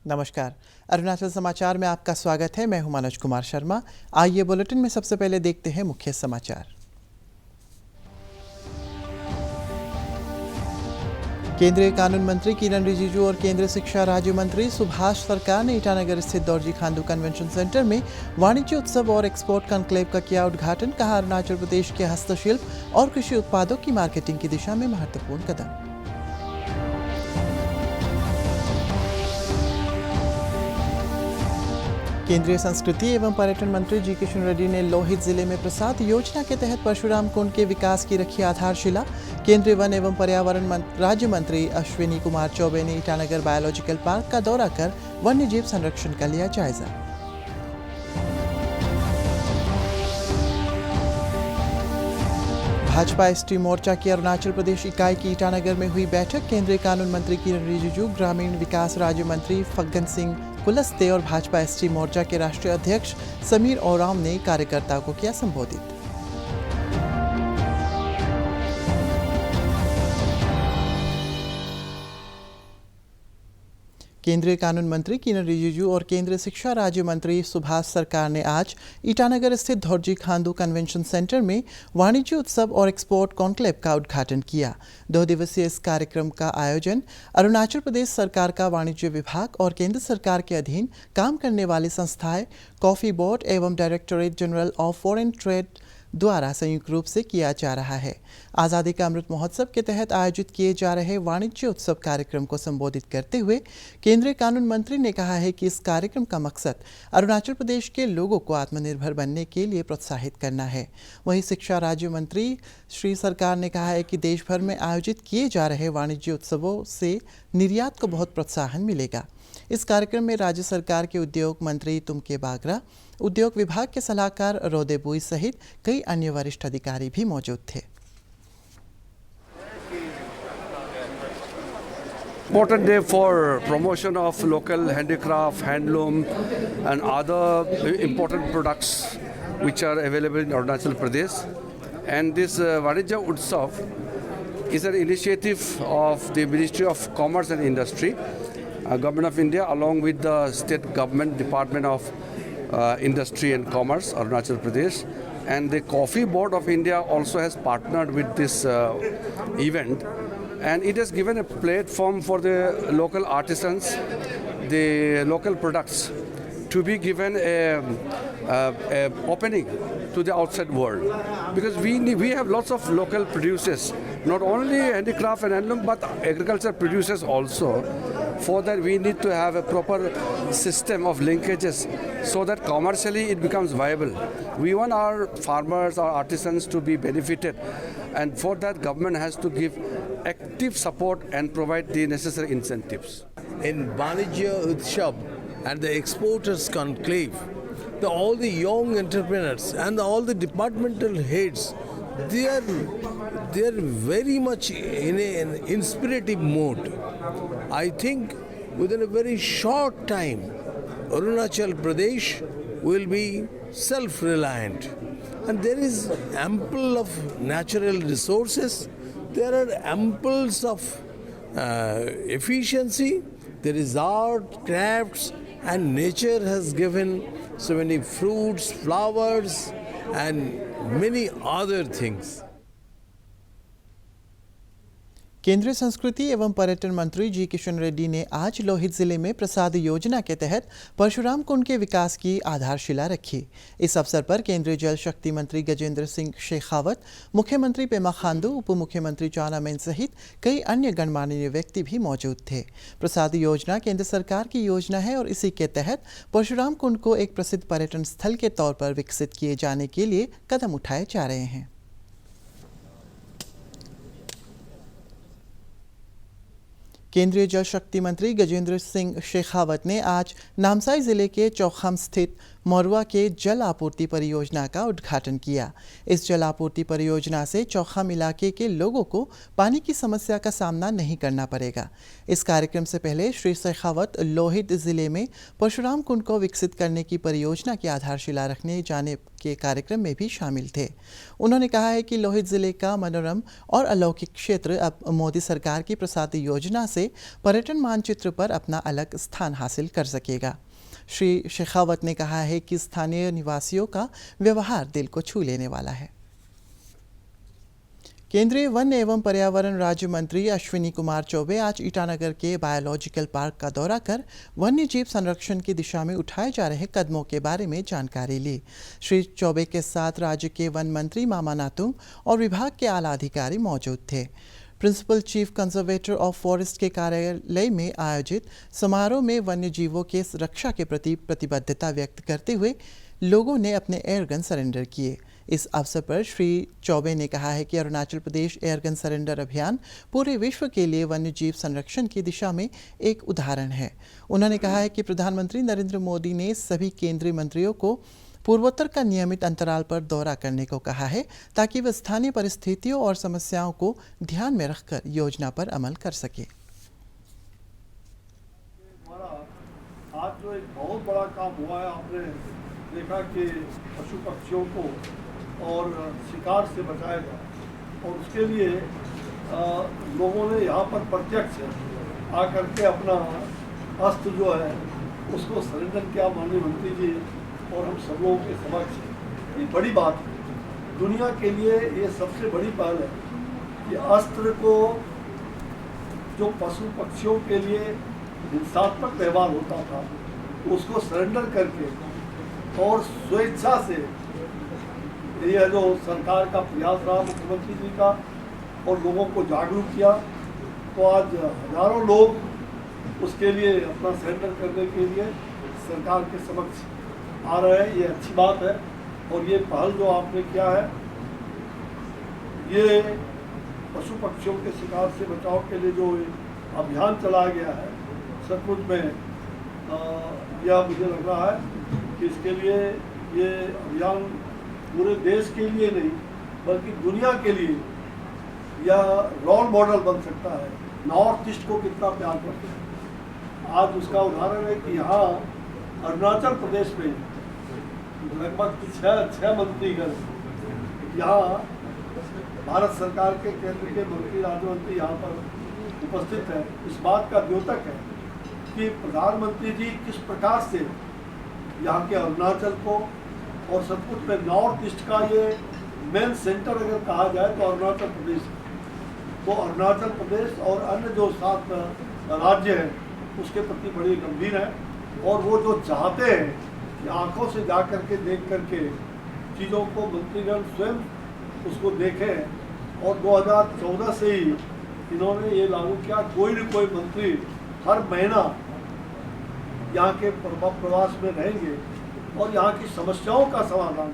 नमस्कार। अरुणाचल समाचार में आपका स्वागत है। मैं हूं मनोज कुमार शर्मा। आइए बुलेटिन में सबसे पहले देखते हैं मुख्य समाचार। केंद्रीय कानून मंत्री किरण रिजिजू और केंद्रीय शिक्षा राज्य मंत्री सुभाष सरकार ने ईटानगर स्थित दोरजी खांडू कन्वेंशन सेंटर में वाणिज्य उत्सव और एक्सपोर्ट कॉन्क्लेव का किया उद्घाटन। कहा, अरुणाचल प्रदेश के हस्तशिल्प और कृषि उत्पादों की मार्केटिंग की दिशा में महत्वपूर्ण कदम। केंद्रीय संस्कृति एवं पर्यटन मंत्री जी किशन रेड्डी ने लोहित जिले में प्रसाद योजना के तहत परशुराम कुंड के विकास की रखी आधारशिला। केंद्रीय वन एवं पर्यावरण राज्य मंत्री अश्विनी कुमार चौबे ने ईटानगर बायोलॉजिकल पार्क का दौरा कर वन्यजीव संरक्षण का लिया जायजा। भाजपा एसटी मोर्चा की अरुणाचल प्रदेश इकाई की ईटानगर में हुई बैठक। केंद्रीय कानून मंत्री किरण रिजिजू, ग्रामीण विकास राज्य मंत्री फग्गन सिंह कुलस्ते और भाजपा एसटी मोर्चा के राष्ट्रीय अध्यक्ष समीर ओराम ने कार्यकर्ताओं को किया संबोधित। केंद्रीय कानून मंत्री किरण रिजिजू और केंद्रीय शिक्षा राज्य मंत्री सुभाष सरकार ने आज ईटानगर स्थित दोरजी खांडू कन्वेंशन सेंटर में वाणिज्य उत्सव और एक्सपोर्ट कॉन्क्लेव का उद्घाटन किया। 2 दिवसीय इस कार्यक्रम का आयोजन अरुणाचल प्रदेश सरकार का वाणिज्य विभाग और केंद्र सरकार के अधीन काम करने वाली संस्थाएं, कॉफी बोर्ड एवं directorate general of foreign trade द्वारा संयुक्त रूप से किया जा रहा है। आज़ादी का अमृत महोत्सव के तहत आयोजित किए जा रहे वाणिज्य उत्सव कार्यक्रम को संबोधित करते हुए केंद्रीय कानून मंत्री ने कहा है कि इस कार्यक्रम का मकसद अरुणाचल प्रदेश के लोगों को आत्मनिर्भर बनने के लिए प्रोत्साहित करना है। वहीं शिक्षा राज्य मंत्री श्री सरकार ने कहा है कि देश भर में आयोजित किए जा रहे वाणिज्य उत्सवों से निर्यात को बहुत प्रोत्साहन मिलेगा। इस कार्यक्रम में राज्य सरकार के उद्योग मंत्री तुमके बागरा, उद्योग विभाग के सलाहकार रोदे बुई सहित कई अन्य वरिष्ठ अधिकारी भी मौजूद थे। Important day for promotion of local handicraft, handloom and other important products which are available in Arunachal Pradesh. And this Vanijya Utsav is an initiative of the Ministry of Commerce and Industry, Government of India, along with the State Government Department of Industry and Commerce, Arunachal Pradesh. And the Coffee Board of India also has partnered with this event. And it has given a platform for the local artisans, the local products, to be given a opening to the outside world. Because we have lots of local producers, not only handicraft and handloom, but agriculture producers also. For that, we need to have a proper system of linkages so that commercially it becomes viable. We want our farmers, our artisans to be benefited, and for that, government has to give active support and provide the necessary incentives. In Vanijya Utsav and the Exporters Conclave, all the young entrepreneurs and all the departmental heads, they are very much in an inspirative mode. I think within a very short time, Arunachal Pradesh will be self-reliant. And there is ample of natural resources, there are amples of efficiency, there is art, crafts, and nature has given so many fruits, flowers, and many other things. केंद्रीय संस्कृति एवं पर्यटन मंत्री जी किशन रेड्डी ने आज लोहित जिले में प्रसाद योजना के तहत परशुराम कुंड के विकास की आधारशिला रखी। इस अवसर पर केंद्रीय जल शक्ति मंत्री गजेंद्र सिंह शेखावत, मुख्यमंत्री पेमा खांडू, उप मुख्यमंत्री चाउना मेन सहित कई अन्य गणमान्य व्यक्ति भी मौजूद थे। प्रसाद योजना केंद्र सरकार की योजना है और इसी के तहत परशुराम कुंड को एक प्रसिद्ध पर्यटन स्थल के तौर पर विकसित किए जाने के लिए कदम उठाए जा रहे हैं। केंद्रीय जल शक्ति मंत्री गजेंद्र सिंह शेखावत ने आज नामसाई जिले के चौखाम स्थित मरुआ के जल आपूर्ति परियोजना का उद्घाटन किया। इस जल आपूर्ति परियोजना से चौखाम इलाके के लोगों को पानी की समस्या का सामना नहीं करना पड़ेगा। इस कार्यक्रम से पहले श्री शेखावत लोहित जिले में परशुराम कुंड को विकसित करने की परियोजना की आधारशिला रखने जाने के कार्यक्रम में भी शामिल थे। उन्होंने कहा है कि लोहित जिले का मनोरम और अलौकिक क्षेत्र अब मोदी सरकार की प्रसाद योजना से पर्यटन मानचित्र पर अपना अलग स्थान हासिल कर सकेगा। श्री शेखावत ने कहा है कि स्थानीय निवासियों का व्यवहार दिल को छू लेने वाला है। केंद्रीय वन एवं पर्यावरण राज्य मंत्री अश्विनी कुमार चौबे आज ईटानगर के बायोलॉजिकल पार्क का दौरा कर वन्य जीव संरक्षण की दिशा में उठाए जा रहे कदमों के बारे में जानकारी ली। श्री चौबे के साथ राज्य के वन मंत्री मामा नातुंग और विभाग के आला अधिकारी मौजूद थे। Principal chief conservator of forest के कार्यालय में आयोजित समारोह में वन्य जीवों के रक्षा के प्रति प्रतिबद्धता व्यक्त करते हुए लोगों ने अपने एयरगन सरेंडर किए। इस अवसर पर श्री चौबे ने कहा है कि अरुणाचल प्रदेश एयरगन सरेंडर अभियान पूरे विश्व के लिए वन्य जीव संरक्षण की दिशा में एक उदाहरण है। उन्होंने कहा है कि प्रधानमंत्री नरेंद्र मोदी ने सभी केंद्रीय मंत्रियों को पूर्वोत्तर का नियमित अंतराल पर दौरा करने को कहा है ताकि वे स्थानीय परिस्थितियों और समस्याओं को ध्यान में रखकर योजना पर अमल कर सके। आज जो एक बहुत बड़ा काम हुआ है, आपने देखा कि पशु पक्षियों को और शिकार से बचाया जाए और उसके लिए लोगों ने यहाँ पर प्रत्यक्ष आकर के अपना अस्त्र जो है उसको सरेंडर किया। माननीय मंत्री जी और हम सब लोगों के समक्ष ये बड़ी बात है। दुनिया के लिए ये सबसे बड़ी पहल है कि अस्त्र को जो पशु पक्षियों के लिए हिंसात्मक व्यवहार होता था उसको सरेंडर करके और स्वेच्छा से, यह जो सरकार का प्रयास रहा मुख्यमंत्री जी का और लोगों को जागरूक किया, तो आज हजारों लोग उसके लिए अपना सरेंडर करने के लिए सरकार के समक्ष आ रहे हैं। ये अच्छी बात है और ये पहल जो आपने किया है ये पशु पक्षियों के शिकार से बचाव के लिए जो अभियान चलाया गया है, सचमुच में यह मुझे लग रहा है कि इसके लिए ये अभियान पूरे देश के लिए नहीं बल्कि दुनिया के लिए यह रोल मॉडल बन सकता है। नॉर्थ ईस्ट को कितना प्यार करते हैं, आज उसका उदाहरण है कि यहाँ अरुणाचल प्रदेश में लगभग छः मंत्रीगण यहाँ भारत सरकार के केंद्र के मंत्री राज्य मंत्री यहाँ पर उपस्थित है। इस बात का द्योतक है कि प्रधानमंत्री जी किस प्रकार से यहाँ के अरुणाचल को और सचमुच में नॉर्थ ईस्ट का ये मेन सेंटर अगर कहा जाए तो अरुणाचल प्रदेश, तो अरुणाचल प्रदेश और अन्य जो 7 राज्य हैं उसके प्रति बड़ी गंभीर है और वो जो चाहते हैं कि आंखों से जा कर के देख करके चीज़ों को मंत्रीगण स्वयं उसको देखें। और 2014 से ही इन्होंने ये लागू किया, कोई न कोई मंत्री हर महीना यहाँ के प्रवास में रहेंगे और यहाँ की समस्याओं का समाधान।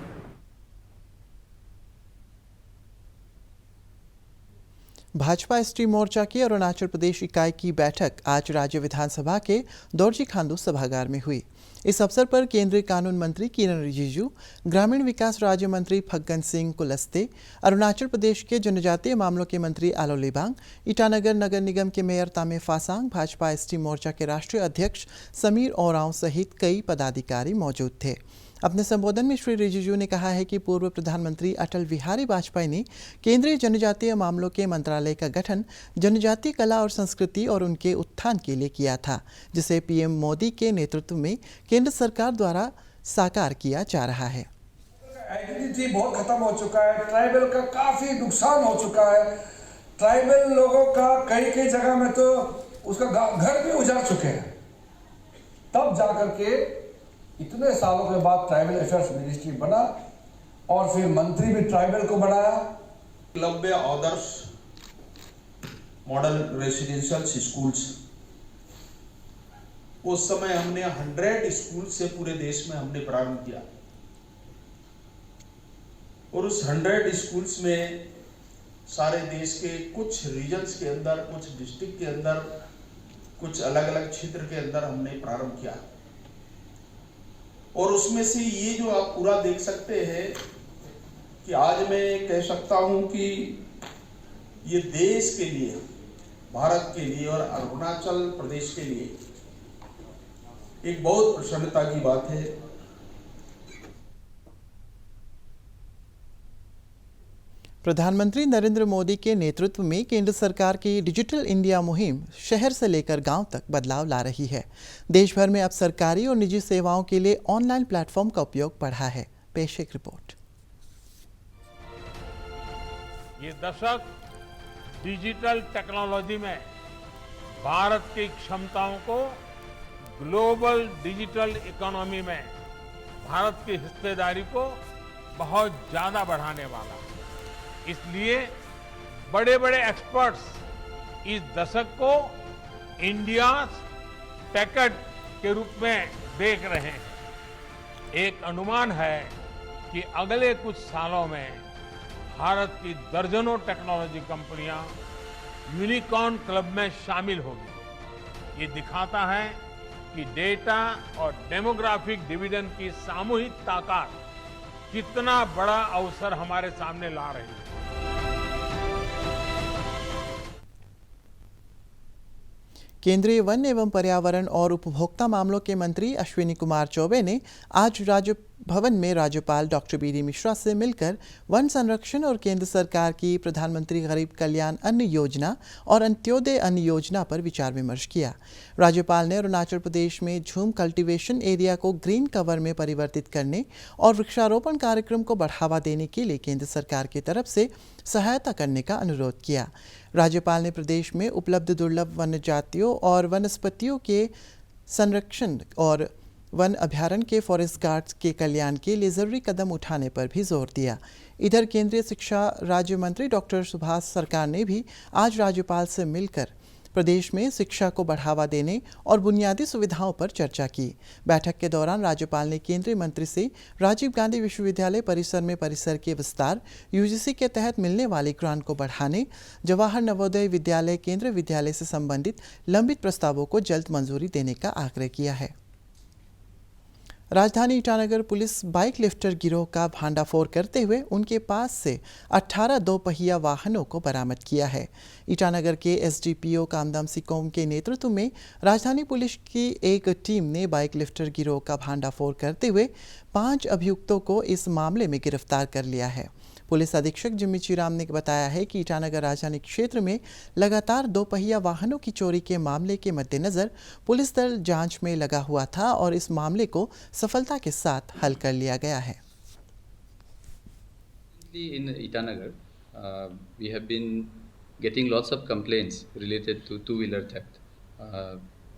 भाजपा एसटी मोर्चा की अरुणाचल प्रदेश इकाई की बैठक आज राज्य विधानसभा के दोरजी खांडू सभागार में हुई। इस अवसर पर केंद्रीय कानून मंत्री किरण रिजिजू, ग्रामीण विकास राज्य मंत्री फग्गन सिंह कुलस्ते, अरुणाचल प्रदेश के जनजातीय मामलों के मंत्री आलो लिबांग, ईटानगर नगर निगम के मेयर तामे फासांग, भाजपा एसटी मोर्चा के राष्ट्रीय अध्यक्ष समीर ओरांव सहित कई पदाधिकारी मौजूद थे। अपने संबोधन में श्री रिजिजू ने कहा है कि पूर्व प्रधानमंत्री अटल बिहारी वाजपेयी ने केंद्रीय जनजातीय मामलों के मंत्रालय का गठन जनजातीय कला और संस्कृति और उनके उत्थान के लिए किया था, जिसे पीएम मोदी के नेतृत्व में केंद्र सरकार द्वारा साकार किया जा रहा है। आइडेंटिटी बहुत खत्म हो चुका है, ट्राइबल का काफी नुकसान हो चुका है। ट्राइबल लोगों का कई जगह में तो उसका घर भी उजाड़ चुके हैं। तब जाकर के इतने सालों के बाद ट्राइबल अफेयर्स मिनिस्ट्री बना और फिर मंत्री भी ट्राइबल को बनाया। एकलव्य आदर्श मॉडल रेसिडेंशियल स्कूल्स, उस समय हमने 100 स्कूल से पूरे देश में हमने प्रारंभ किया और उस 100 स्कूल्स में सारे देश के कुछ रीजन्स के अंदर, कुछ डिस्ट्रिक्ट के अंदर, कुछ अलग अलग क्षेत्र के अंदर हमने प्रारंभ किया। और उसमें से ये जो आप पूरा देख सकते हैं कि आज मैं कह सकता हूं कि ये देश के लिए, भारत के लिए और अरुणाचल प्रदेश के लिए एक बहुत प्रसन्नता की बात है। प्रधानमंत्री नरेंद्र मोदी के नेतृत्व में केंद्र सरकार की डिजिटल इंडिया मुहिम शहर से लेकर गांव तक बदलाव ला रही है। देश भर में अब सरकारी और निजी सेवाओं के लिए ऑनलाइन प्लेटफॉर्म का उपयोग बढ़ा है। पेश एक रिपोर्ट। ये दशक डिजिटल टेक्नोलॉजी में भारत की क्षमताओं को ग्लोबल डिजिटल इकोनॉमी में भारत की हिस्सेदारी को बहुत ज्यादा बढ़ाने वाला है। इसलिए बड़े बड़े एक्सपर्ट्स इस दशक को इंडिया टेकड के रूप में देख रहे हैं। एक अनुमान है कि अगले कुछ सालों में भारत की दर्जनों टेक्नोलॉजी कंपनियां यूनिकॉर्न क्लब में शामिल होगी। ये दिखाता है कि डेटा और डेमोग्राफिक डिविडेंड की सामूहिक ताकत कितना बड़ा अवसर हमारे सामने ला रही है। केंद्रीय वन एवं पर्यावरण और उपभोक्ता मामलों के मंत्री अश्विनी कुमार चौबे ने आज राजभवन में राज्यपाल डॉक्टर बी डी मिश्रा से मिलकर वन संरक्षण और केंद्र सरकार की प्रधानमंत्री गरीब कल्याण अन्न योजना और अंत्योदय अन्न योजना पर विचार विमर्श किया। राज्यपाल ने अरुणाचल प्रदेश में झूम कल्टीवेशन एरिया को ग्रीन कवर में परिवर्तित करने और वृक्षारोपण कार्यक्रम को बढ़ावा देने के लिए केंद्र सरकार की तरफ से सहायता करने का अनुरोध किया। राज्यपाल ने प्रदेश में उपलब्ध दुर्लभ वन्य जातियों और वनस्पतियों के संरक्षण और वन अभयारण्य के फॉरेस्ट गार्ड्स के कल्याण के लिए जरूरी कदम उठाने पर भी जोर दिया। इधर केंद्रीय शिक्षा राज्य मंत्री डॉक्टर सुभाष सरकार ने भी आज राज्यपाल से मिलकर प्रदेश में शिक्षा को बढ़ावा देने और बुनियादी सुविधाओं पर चर्चा की। बैठक के दौरान राज्यपाल ने केंद्रीय मंत्री से राजीव गांधी विश्वविद्यालय परिसर में परिसर के विस्तार, यूजीसी के तहत मिलने वाली ग्रांट को बढ़ाने, जवाहर नवोदय विद्यालय केंद्रीय विद्यालय से संबंधित लंबित प्रस्तावों को जल्द मंजूरी देने का आग्रह किया है। राजधानी ईटानगर पुलिस बाइक लिफ्टर गिरोह का भांडाफोड़ करते हुए उनके पास से 18 दोपहिया वाहनों को बरामद किया है। ईटानगर के एसडीपीओ कामदाम सिकोम के नेतृत्व में राजधानी पुलिस की एक टीम ने बाइक लिफ्टर गिरोह का भांडाफोड़ करते हुए 5 अभियुक्तों को इस मामले में गिरफ्तार कर लिया है। पुलिस अधीक्षक जिम्मी चीराम ने बताया है कि ईटानगर राजधानी क्षेत्र में लगातार दोपहिया वाहनों की चोरी के मामले के मद्देनजर पुलिस दल जांच में लगा हुआ था और इस मामले को सफलता के साथ हल कर लिया गया है। In Itanagar, we have been getting lots of complaints related to two-wheeler theft,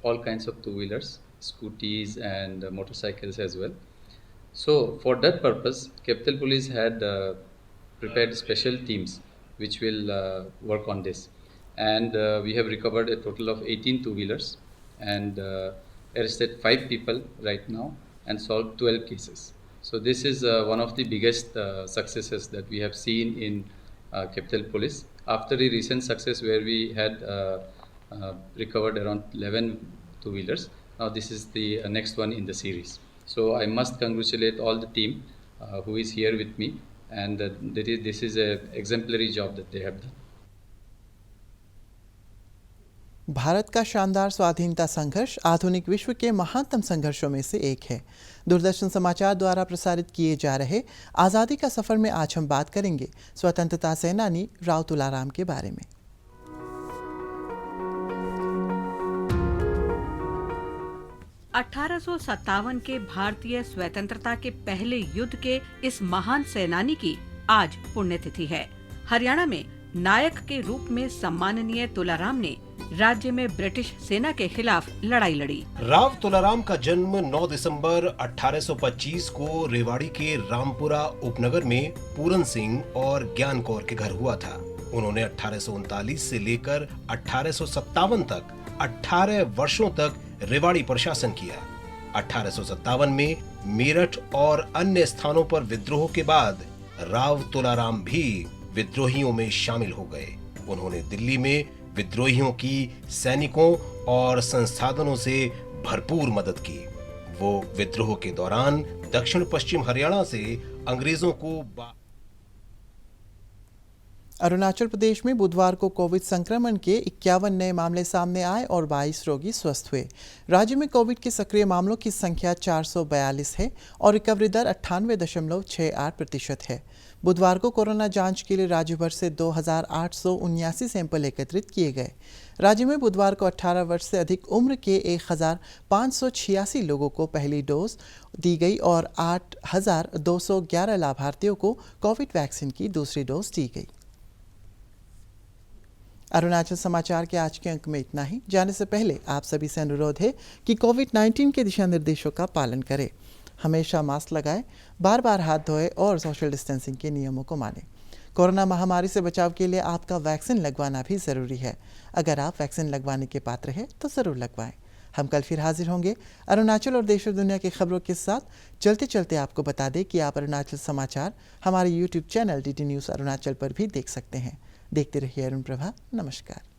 all kinds of two-wheelers, scooties and motorcycles as well. So for that purpose, Capital Police had prepared special teams which will work on this, and we have recovered a total of 18 two-wheelers and arrested 5 people right now and solved 12 cases. So this is one of the biggest successes that we have seen in Capital Police after the recent success where we had recovered around 11 two-wheelers. Now this is the next one in the series. So I must congratulate all the team who is here with me, and this is an exemplary job that they have done. Bharat का शानदार स्वाधीनता संघर्ष आधुनिक विश्व के महानतम संघर्षों में से एक है। दूरदर्शन समाचार द्वारा प्रसारित किए जा रहे आज़ादी का सफ़र में आज हम बात करेंगे स्वतंत्रता सेनानी राव तुलाराम के बारे में। (1857) के भारतीय स्वतंत्रता के पहले युद्ध के इस महान सेनानी की आज पुण्यतिथि है। हरियाणा में नायक के रूप में सम्माननीय तुलाराम ने राज्य में ब्रिटिश सेना के खिलाफ लड़ाई लड़ी। राव तुलाराम का जन्म 9 दिसंबर 1825 को रेवाड़ी के रामपुरा उपनगर में पूरन सिंह और ज्ञान कौर के घर हुआ था। उन्होंने 1839 से लेकर 1857 तक 18 वर्षों तक रेवाड़ी पर शासन किया। 1857 में मेरठ और अन्य स्थानों पर विद्रोह के बाद राव तुलाराम भी विद्रोहियों में शामिल हो गए। उन्होंने दिल्ली में विद्रोहियों की सैनिकों और संसाधनों से भरपूर मदद की। वो विद्रोह के दौरान दक्षिण पश्चिम हरियाणा से अंग्रेजों को अरुणाचल प्रदेश में बुधवार को कोविड संक्रमण के 51 नए मामले सामने आए और 22 रोगी स्वस्थ हुए। राज्य में कोविड के सक्रिय मामलों की संख्या 442 है और रिकवरी दर 98.68% है। बुधवार को कोरोना जांच के लिए राज्य भर से 2,879 सैंपल एकत्रित किए गए। राज्य में बुधवार को 18 वर्ष से अधिक उम्र के 1,586 लोगों को पहली डोज दी गई और 8,211 लाभार्थियों को कोविड वैक्सीन की दूसरी डोज दी गई। अरुणाचल समाचार के आज के अंक में इतना ही। जाने से पहले आप सभी से अनुरोध है कि कोविड-19 के दिशा निर्देशों का पालन करें, हमेशा मास्क लगाएं, बार बार हाथ धोएं और सोशल डिस्टेंसिंग के नियमों को मानें। कोरोना महामारी से बचाव के लिए आपका वैक्सीन लगवाना भी ज़रूरी है। अगर आप वैक्सीन लगवाने के पात्र हैं तो ज़रूर लगवाएं। हम कल फिर हाजिर होंगे अरुणाचल और देश और दुनिया की खबरों के साथ। चलते चलते आपको बता दें कि आप अरुणाचल समाचार हमारे YouTube channel DD news Arunachal पर भी देख सकते हैं। देखते रहिए अरुण प्रभा। नमस्कार।